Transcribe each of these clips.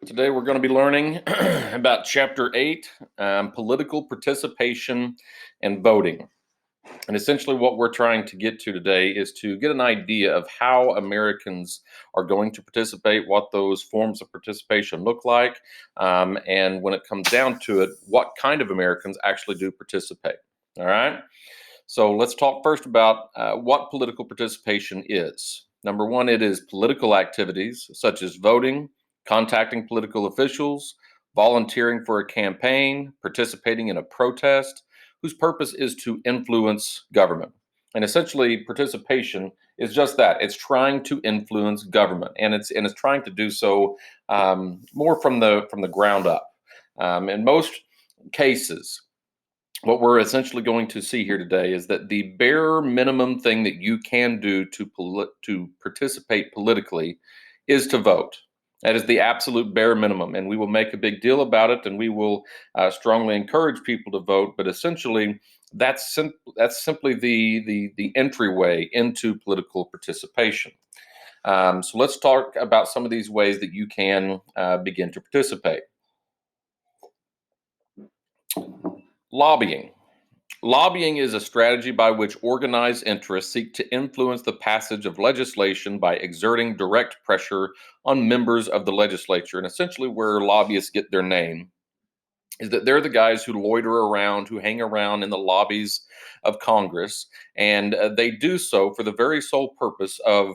Today we're going to be learning about Chapter 8, political participation and voting. And essentially, what we're trying to get to today is to get an idea of how Americans are going to participate, what those forms of participation look like, and when it comes down to it, what kind of Americans actually do participate. All right. So let's talk first about what political participation is. Number one, it is political activities such as voting, contacting political officials, volunteering for a campaign, participating in a protest, whose purpose is to influence government. And essentially, participation is just that. It's trying to influence government, and it's trying to do so more from the ground up. In most cases, what we're essentially going to see here today is that the bare minimum thing that you can do to participate politically is to vote. That is the absolute bare minimum, and we will make a big deal about it, and we will strongly encourage people to vote. But essentially, that's simply the entryway into political participation. So let's talk about some of these ways that you can begin to participate. Lobbying. Lobbying is a strategy by which organized interests seek to influence the passage of legislation by exerting direct pressure on members of the legislature. And essentially, where lobbyists get their name is that they're the guys who loiter around, who hang around in the lobbies of Congress, and they do so for the very sole purpose of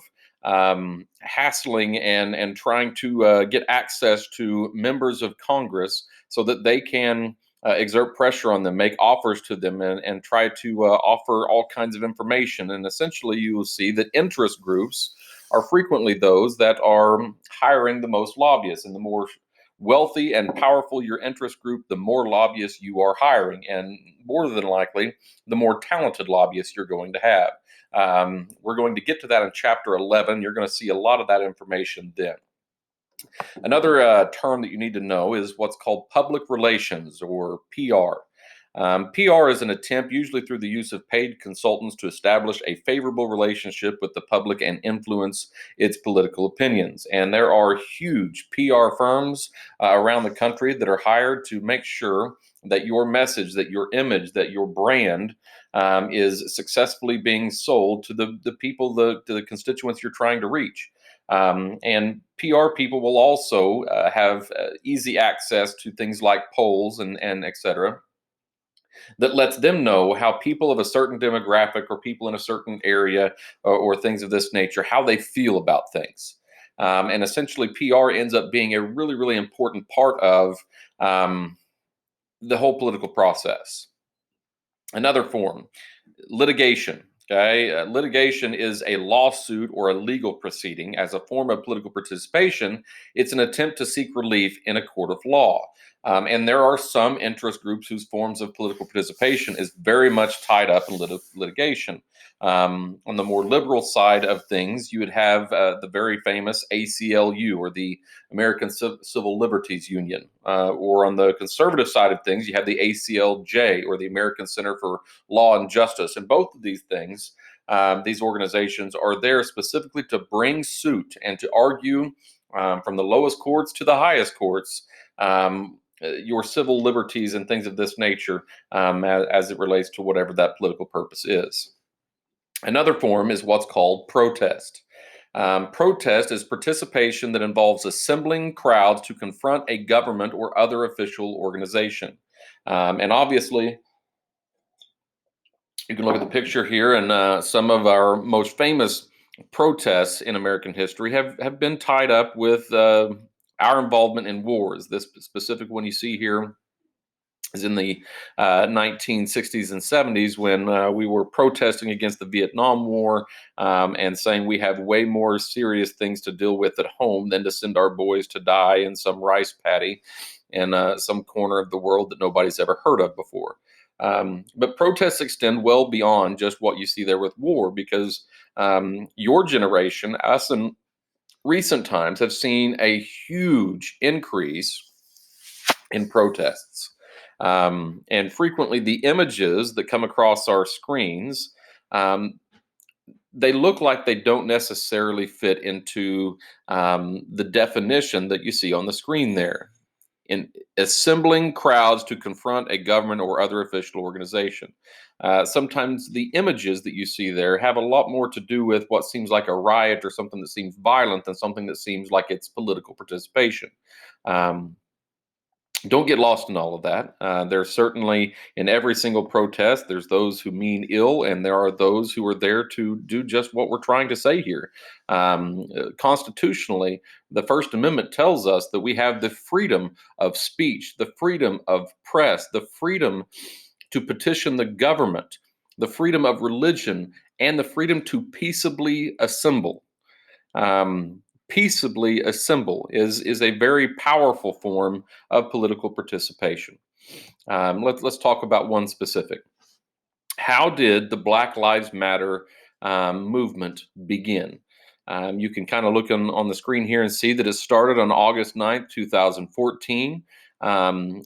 hassling and trying to get access to members of Congress so that they can exert pressure on them, make offers to them, and try to offer all kinds of information. And essentially, you will see that interest groups are frequently those that are hiring the most lobbyists. And the more wealthy and powerful your interest group, the more lobbyists you are hiring. And more than likely, the more talented lobbyists you're going to have. We're going to get to that in Chapter 11. You're going to see a lot of that information then. Another term that you need to know is what's called public relations, or PR. PR is an attempt, usually through the use of paid consultants, to establish a favorable relationship with the public and influence its political opinions. And there are huge PR firms around the country that are hired to make sure that your message, that your image, that your brand is successfully being sold to the people, to the constituents you're trying to reach. And PR people will also have easy access to things like polls and et cetera, that lets them know how people of a certain demographic or people in a certain area or things of this nature, how they feel about things. And essentially, PR ends up being a really, really important part of the whole political process. Another form, litigation. Okay, litigation is a lawsuit or a legal proceeding. As a form of political participation, it's an attempt to seek relief in a court of law. And there are some interest groups whose forms of political participation is very much tied up in litigation. On the more liberal side of things, you would have the very famous ACLU, or the American Civil Liberties Union. Or on the conservative side of things, you have the ACLJ, or the American Center for Law and Justice. And both of these things, these organizations are there specifically to bring suit and to argue from the lowest courts to the highest courts your civil liberties and things of this nature as it relates to whatever that political purpose is. Another form is what's called protest. Protest is participation that involves assembling crowds to confront a government or other official organization. And obviously, you can look at the picture here, and some of our most famous protests in American history have been tied up with our involvement in wars. This specific one you see here is in the 1960s and 70s, when we were protesting against the Vietnam War and saying we have way more serious things to deal with at home than to send our boys to die in some rice paddy in some corner of the world that nobody's ever heard of before. But protests extend well beyond just what you see there with war, because your generation, us in recent times, have seen a huge increase in protests. And frequently, the images that come across our screens, they look like they don't necessarily fit into the definition that you see on the screen there. In assembling crowds to confront a government or other official organization. Sometimes the images that you see there have a lot more to do with what seems like a riot or something that seems violent than something that seems like it's political participation. Um, don't get lost in all of that. There's certainly in every single protest, there's those who mean ill, and there are those who are there to do just what we're trying to say here. Constitutionally, the First Amendment tells us that we have the freedom of speech, the freedom of press, the freedom to petition the government, the freedom of religion, and the freedom to peaceably assemble. um, Peaceably assemble is a very powerful form of political participation. Let's talk about one specific. How did the Black Lives Matter movement begin? You can kind of look on the screen here and see that it started on August 9th, 2014,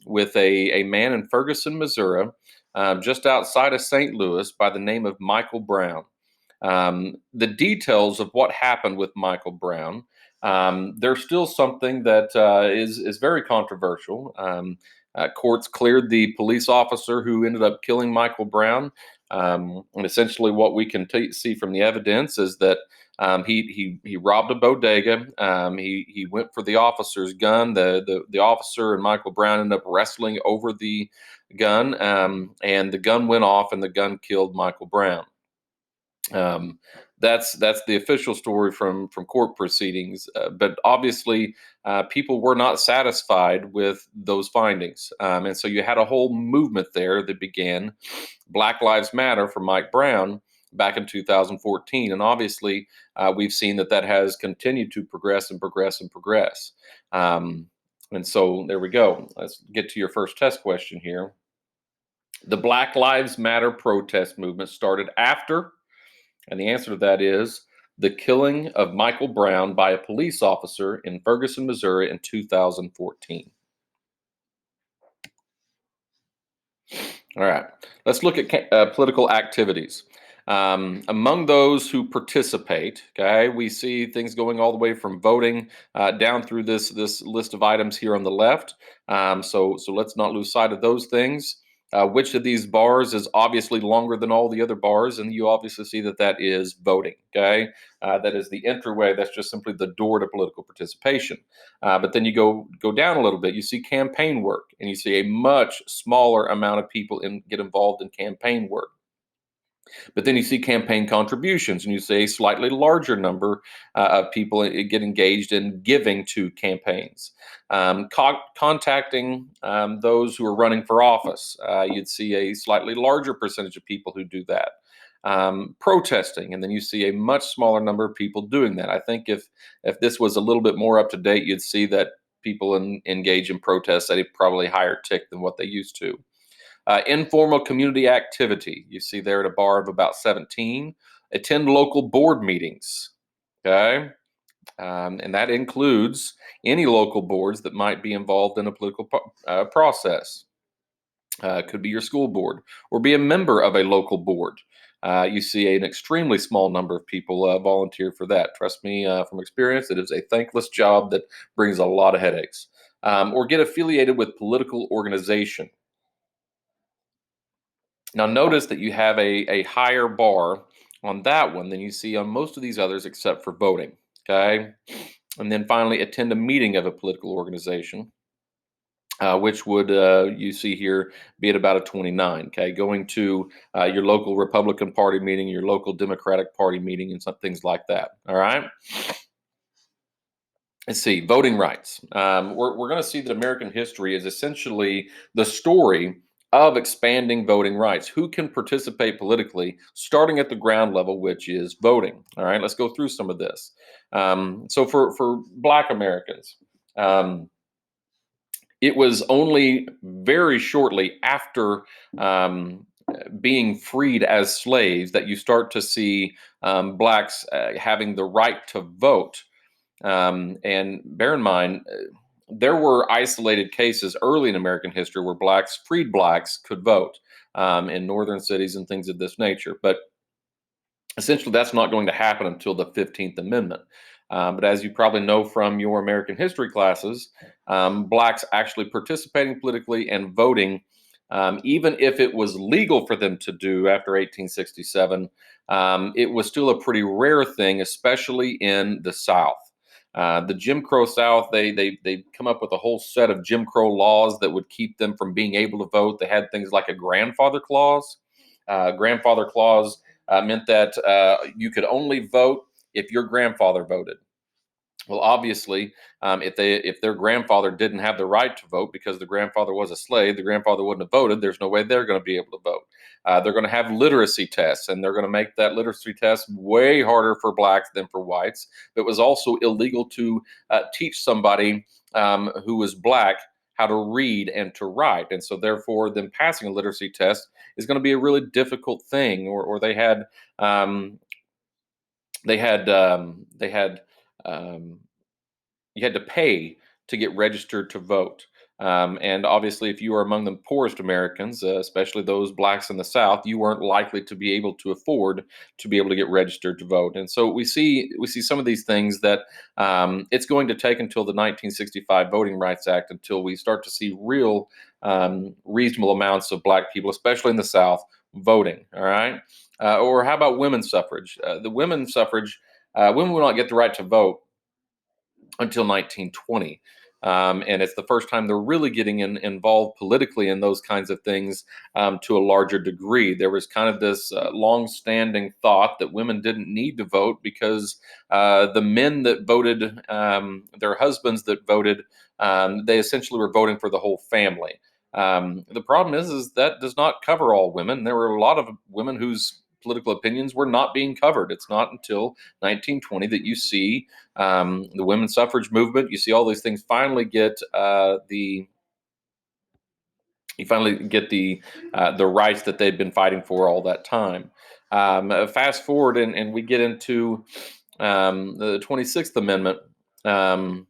with a man in Ferguson, Missouri, just outside of St. Louis, by the name of Michael Brown. The details of what happened with Michael Brown, there's still something that is very controversial. Courts cleared the police officer who ended up killing Michael Brown. And essentially, what we can see from the evidence is that he robbed a bodega. He went for the officer's gun. The officer and Michael Brown ended up wrestling over the gun, and the gun went off, and the gun killed Michael Brown. Um, that's the official story from court proceedings. But obviously, people were not satisfied with those findings, and so you had a whole movement there that began, Black Lives Matter for Mike Brown, back in 2014. And obviously, we've seen that has continued to progress and progress and progress. And so there we go. Let's get to your first test question here. The Black Lives Matter protest movement started after, and the answer to that is the killing of Michael Brown by a police officer in Ferguson, Missouri in 2014. All right, let's look at political activities. Among those who participate, okay, we see things going all the way from voting down through this list of items here on the left. So let's not lose sight of those things. Which of these bars is obviously longer than all the other bars? And you obviously see that is voting. Okay, that is the entryway. That's just simply the door to political participation. But then you go down a little bit. You see campaign work, and you see a much smaller amount of people get involved in campaign work. But then you see campaign contributions, and you see a slightly larger number of people get engaged in giving to campaigns. Contacting those who are running for office, you'd see a slightly larger percentage of people who do that. Protesting, and then you see a much smaller number of people doing that. I think if this was a little bit more up to date, you'd see that people engage in protests at a probably higher tick than what they used to. Informal community activity, you see there at a bar of about 17. Attend local board meetings, okay? And that includes any local boards that might be involved in a political process. Could be your school board, or be a member of a local board. You see an extremely small number of people volunteer for that. Trust me, from experience, it is a thankless job that brings a lot of headaches. Or get affiliated with political organization. Now, notice that you have a higher bar on that one than you see on most of these others, except for voting. Okay. And then finally, attend a meeting of a political organization, which would, you see here, be at about a 29. Okay. Going to your local Republican Party meeting, your local Democratic Party meeting, and some things like that. All right. Let's see, voting rights. We're going to see that American history is essentially the story of expanding voting rights. Who can participate politically, starting at the ground level, which is voting. All right, let's go through some of this. So for Black Americans, it was only very shortly after being freed as slaves that you start to see Blacks having the right to vote. And bear in mind, there were isolated cases early in American history where freed blacks, could vote in northern cities and things of this nature. But Essentially, that's not going to happen until the 15th Amendment. But as you probably know from your American history classes, blacks actually participating politically and voting, even if it was legal for them to do after 1867, it was still a pretty rare thing, especially in the South. The Jim Crow South, they come up with a whole set of Jim Crow laws that would keep them from being able to vote. They had things like a grandfather clause. Grandfather clause meant that you could only vote if your grandfather voted. Well, obviously, if their grandfather didn't have the right to vote because the grandfather was a slave, the grandfather wouldn't have voted. There's no way they're going to be able to vote. They're going to have literacy tests, and they're going to make that literacy test way harder for blacks than for whites. It was also illegal to teach somebody who was black how to read and to write, and so therefore, them passing a literacy test is going to be a really difficult thing. Or um, they had um, you had to pay to get registered to vote. And obviously, if you were among the poorest Americans, especially those blacks in the South, you weren't likely to be able to afford to be able to get registered to vote. And so we see some of these things that it's going to take until the 1965 Voting Rights Act until we start to see real reasonable amounts of black people, especially in the South, voting. All right. Or how about women's suffrage? The women's suffrage, women will not get the right to vote until 1920. And it's the first time they're really getting involved politically in those kinds of things to a larger degree. There was kind of this long-standing thought that women didn't need to vote because the men that voted, their husbands that voted, they essentially were voting for the whole family. The problem is that does not cover all women. There were a lot of women whose political opinions were not being covered. It's not until 1920 that you see the women's suffrage movement. You see all these things finally get the you finally get the rights that they've been fighting for all that time. Fast forward and we get into the 26th Amendment. Um,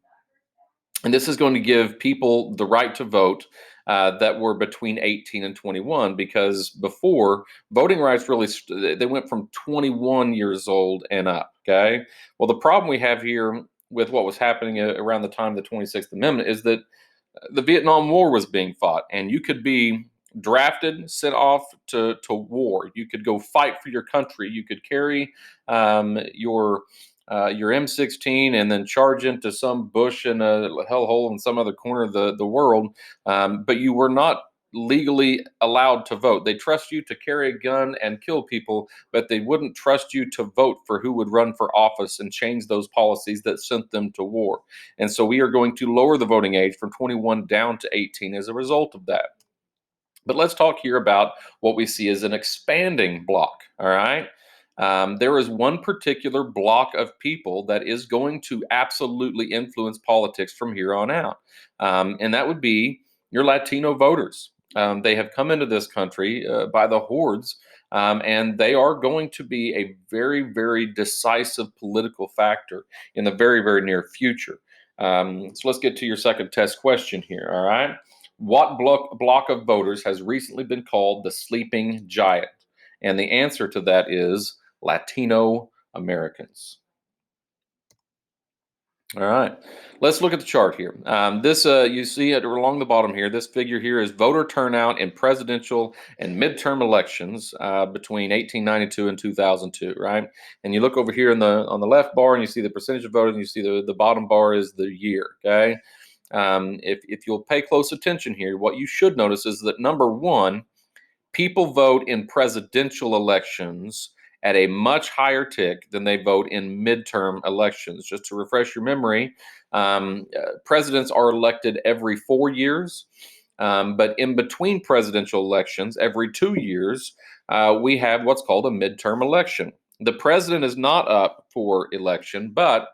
and this is going to give people the right to vote that were between 18 and 21, because before, voting rights really they went from 21 years old and up. Okay, well, the problem we have here with what was happening around the time of the 26th Amendment is that the Vietnam War was being fought, and you could be drafted, sent off to war. You could go fight for your country. You could carry your M16 and then charge into some bush in a hellhole in some other corner of the world. But you were not legally allowed to vote. They trust you to carry a gun and kill people, but they wouldn't trust you to vote for who would run for office and change those policies that sent them to war. And so we are going to lower the voting age from 21 down to 18 as a result of that. But let's talk here about what we see as an expanding block. All right. There is one particular block of people that is going to absolutely influence politics from here on out. And that would be your Latino voters. They have come into this country by the hordes, and they are going to be a very, very decisive political factor in the very, very near future. So let's get to your second test question here. All right. What block of voters has recently been called the sleeping giant? And the answer to that is Latino Americans. All right, let's look at the chart here. This you see it along the bottom here. This figure here is voter turnout in presidential and midterm elections between 1892 and 2002. Right, and you look over here in the on the left bar, and you see the percentage of voters, and you see the bottom bar is the year. Okay, if you'll pay close attention here, what you should notice is that number one, people vote in presidential elections at a much higher tick than they vote in midterm elections. Just to refresh your memory, presidents are elected every 4 years, but in between presidential elections, every 2 years, we have what's called a midterm election. The president is not up for election, but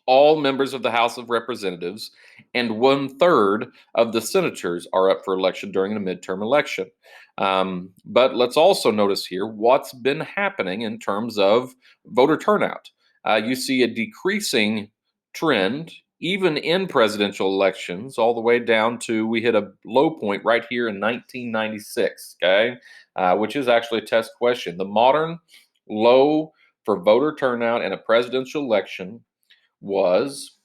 all members of the House of Representatives and 1/3 of the senators are up for election during the midterm election. But let's also notice here what's been happening in terms of voter turnout. You see a decreasing trend even in presidential elections, all the way down to we hit a low point right here in 1996, okay, which is actually a test question. The modern low for voter turnout in a presidential election was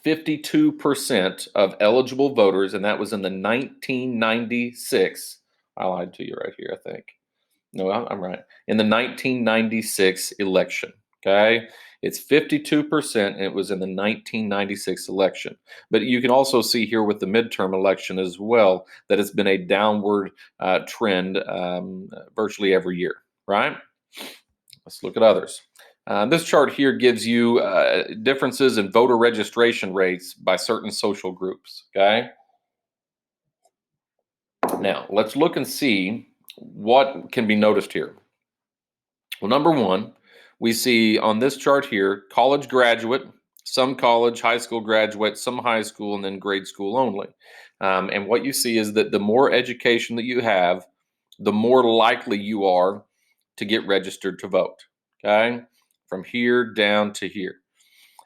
52% of eligible voters, and that was in the 1996. I lied to you right here, I think. No, I'm right. In the 1996 election. Okay. It's 52%, and it was in the 1996 election. But you can also see here with the midterm election as well that it's been a downward trend virtually every year, right? Let's look at others. This chart here gives you differences in voter registration rates by certain social groups. Okay. Now, let's look and see what can be noticed here. Well, number one, we see on this chart here college graduate, some college, high school graduate, some high school, and then grade school only. And what you see is that the more education that you have, the more likely you are to get registered to vote. Okay. From here down to here.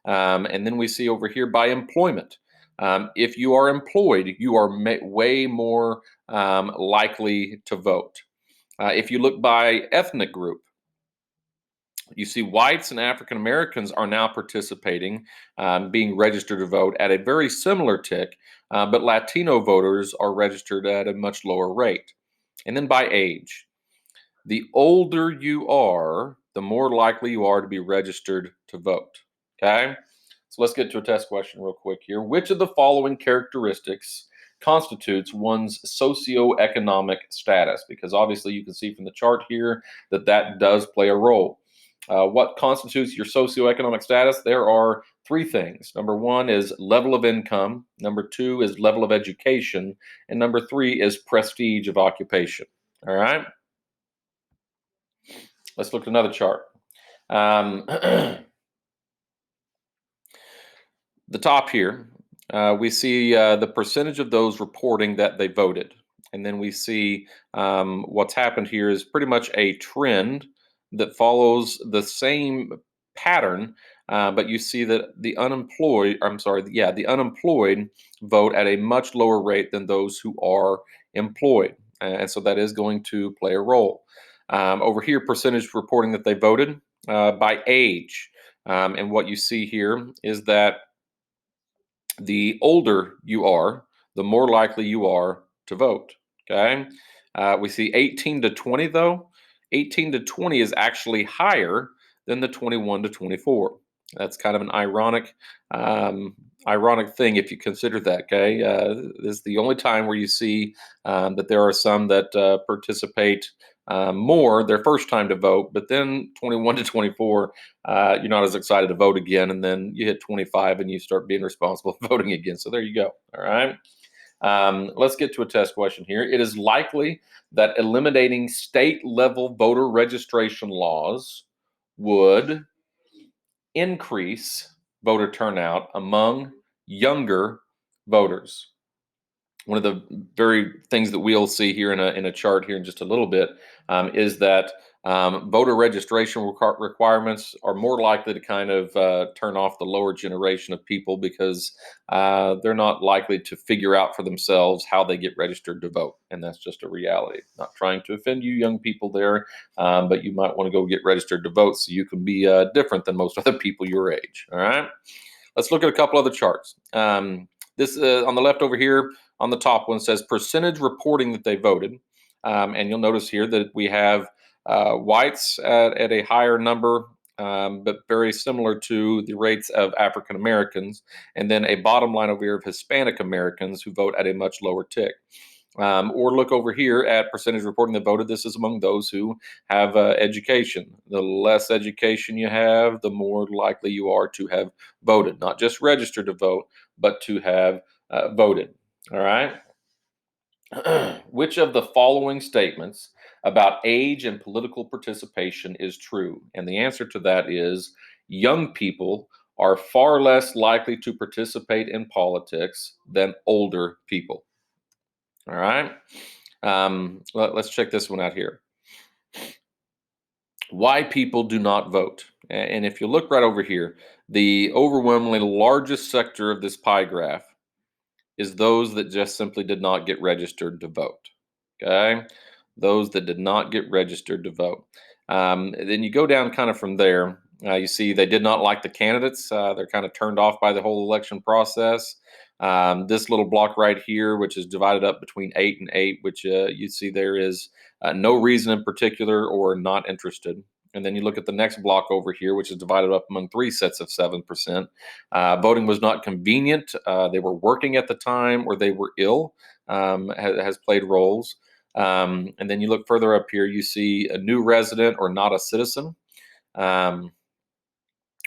And then we see over here by employment. If you are employed, you are way more likely to vote. If you look by ethnic group, you see whites and African Americans are now participating, being registered to vote at a very similar tick, but Latino voters are registered at a much lower rate. And then by age, the older you are, the more likely you are to be registered to vote. Okay, so let's get to a test question real quick here. Which of the following characteristics constitutes one's socioeconomic status? Because obviously you can see from the chart here that that does play a role. What constitutes your socioeconomic status? There are three things. Number one is level of income. Number two is level of education. And number three is prestige of occupation. All right. Let's look at another chart. The top here, we see the percentage of those reporting that they voted. And then we see what's happened here is pretty much a trend that follows the same pattern, but you see that the unemployed vote at a much lower rate than those who are employed. And so that is going to play a role. Over here, percentage reporting that they voted by age. And what you see here is that the older you are, the more likely you are to vote. Okay. We see 18 to 20, though. 18 to 20 is actually higher than the 21 to 24. That's kind of an ironic thing if you consider that. Okay. This is the only time where you see that there are some that participate more their first time to vote, but then 21 to 24, you're not as excited to vote again. And then you hit 25 and you start being responsible for voting again. So there you go. All right. Let's get to a test question here. It is likely that eliminating state level voter registration laws would increase voter turnout among younger voters. One of the very things that we'll see here in a chart here in just a little bit is that voter registration requirements are more likely to kind of turn off the lower generation of people because they're not likely to figure out for themselves how they get registered to vote. And that's just a reality. Not trying to offend you young people there, but you might want to go get registered to vote so you can be different than most other people your age. All right. Let's look at a couple other charts. This on the left over here, on the top one says percentage reporting that they voted. And you'll notice here that we have whites at a higher number, but very similar to the rates of African Americans. And then a bottom line over here of Hispanic Americans who vote at a much lower tick. Or look over here at percentage reporting that voted. This is among those who have education. The less education you have, the more likely you are to have voted, not just registered to vote, but to have voted. All right. Which of the following statements about age and political participation is true? And the answer to that is young people are far less likely to participate in politics than older people. All right. Let's check this one out here. Why people do not vote. And if you look right over here, the overwhelmingly largest sector of this pie graph is those that just simply did not get registered to vote. Okay. Those that did not get registered to vote. Then you go down kind of from there. You see they did not like the candidates. They're kind of turned off by the whole election process. This little block right here, which is divided up between 8 and 8, which you see there is no reason in particular or not interested. And then you look at the next block over here, which is divided up among 3 sets of 7%. Voting was not convenient. They were working at the time or they were ill, has played roles. And then you look further up here, you see a new resident or not a citizen.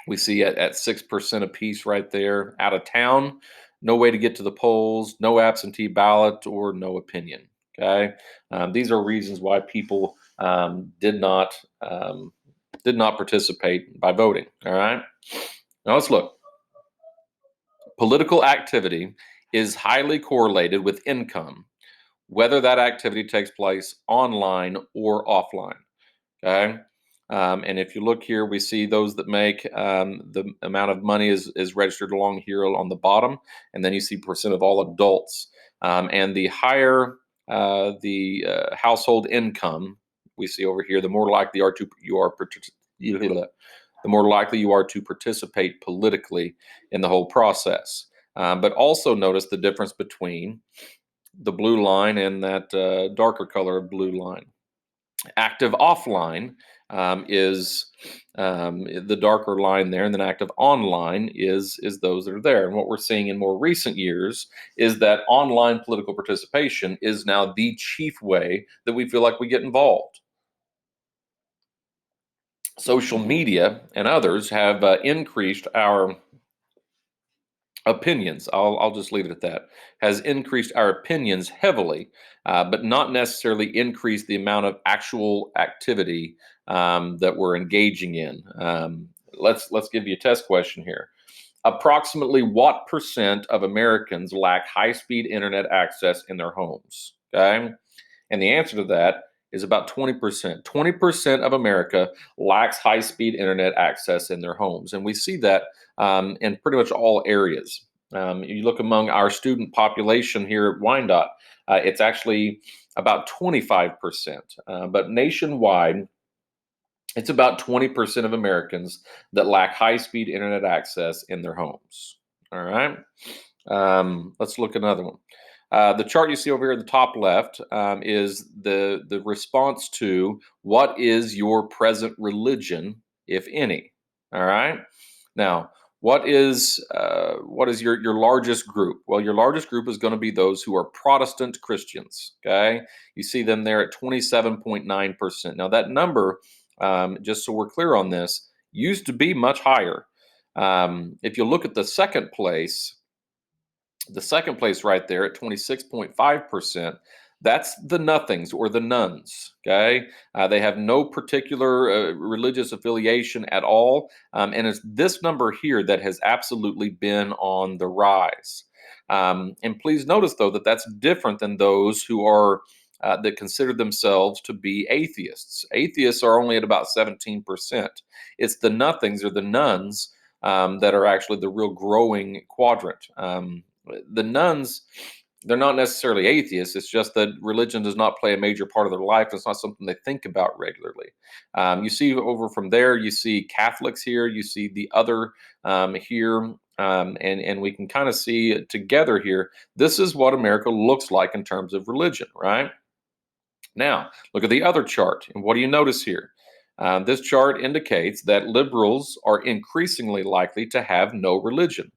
We see at 6% apiece right there. Out of town, no way to get to the polls, no absentee ballot, or no opinion. Okay, these are reasons why people did not participate by voting. All right, now let's look. Political activity is highly correlated with income, whether that activity takes place online or offline. Okay. And if you look here, we see those that make the amount of money is registered along here on the bottom. And then you see percent of all adults. And the higher the household income we see over here, the more likely the more likely you are to participate politically in the whole process. But also notice the difference between the blue line and that darker color of blue line. Active offline is the darker line there, and then active online is those that are there. And what we're seeing in more recent years is that online political participation is now the chief way that we feel like we get involved. Social media and others have increased our opinions. I'll just leave it at that. Has increased our opinions heavily, but not necessarily increased the amount of actual activity that we're engaging in. Let's give you a test question here. Approximately what percent of Americans lack high-speed internet access in their homes? Okay, and the answer to that is about 20%. 20% of America lacks high-speed internet access in their homes, and we see that in pretty much all areas. You look among our student population here at Wyandotte, it's actually about 25%, but nationwide, it's about 20% of Americans that lack high-speed internet access in their homes. All right, let's look at another one. The chart you see over here at the top left is the response to what is your present religion, if any. All right. Now, what is your largest group? Well, your largest group is going to be those who are Protestant Christians. Okay, you see them there at 27.9%. Now, that number, just so we're clear on this, used to be much higher. If you look at the second place right there at 26.5%, that's the nothings or the nuns. Okay, they have no particular religious affiliation at all, and it's this number here that has absolutely been on the rise. And please notice though that that's different than those who are that consider themselves to be atheists. Atheists are only at about 17%. It's the nothings or the nuns that are actually the real growing quadrant. The nuns, they're not necessarily atheists. It's just that religion does not play a major part of their life. It's not something they think about regularly. You see over from there, you see Catholics here, you see the other here, and we can kind of see together here, this is what America looks like in terms of religion, right? Now, look at the other chart. And what do you notice here? This chart indicates that liberals are increasingly likely to have no religion.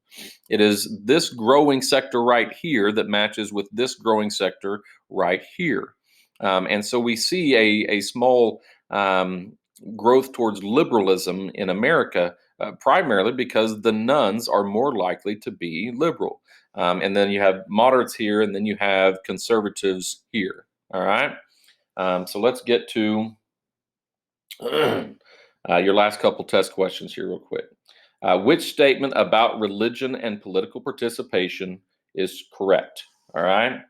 It is this growing sector right here that matches with this growing sector right here. And so we see a small growth towards liberalism in America, primarily because the nuns are more likely to be liberal. And then you have moderates here, and then you have conservatives here. All right. So let's get to your last couple test questions here, real quick. Which statement about religion and political participation is correct? All right.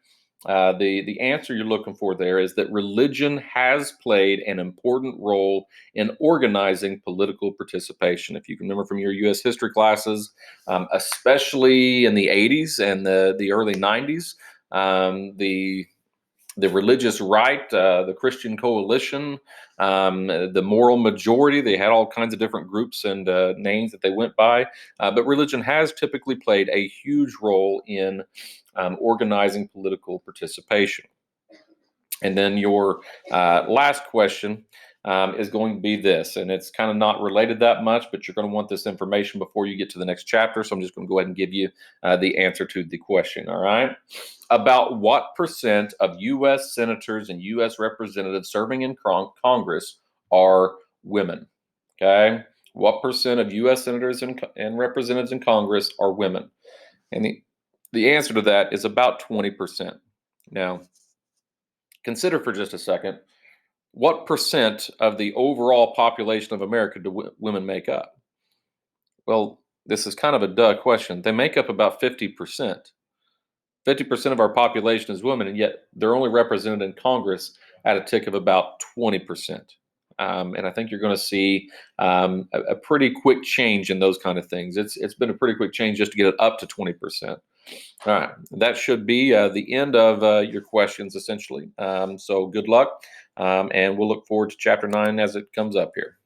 The answer you're looking for there is that religion has played an important role in organizing political participation. If you can remember from your U.S. history classes, especially in the 80s and the early 90s, the religious right, the Christian Coalition, the moral majority. They had all kinds of different groups and names that they went by, but religion has typically played a huge role in organizing political participation. And then your last question is going to be this, and it's kind of not related that much, but you're going to want this information before you get to the next chapter. So I'm just going to go ahead and give you the answer to the question. All right. About what percent of U.S. senators and U.S. representatives serving in Congress are women? Okay. What percent of U.S. senators and representatives in Congress are women? And the answer to that is about 20%. Now, consider for just a second, what percent of the overall population of America do women make up? Well, this is kind of a duh question. They make up about 50%. 50% of our population is women, and yet they're only represented in Congress at a tick of about 20%. And I think you're going to see a pretty quick change in those kind of things. It's been a pretty quick change just to get it up to 20%. All right, that should be the end of your questions, essentially. So good luck, and we'll look forward to chapter 9 as it comes up here.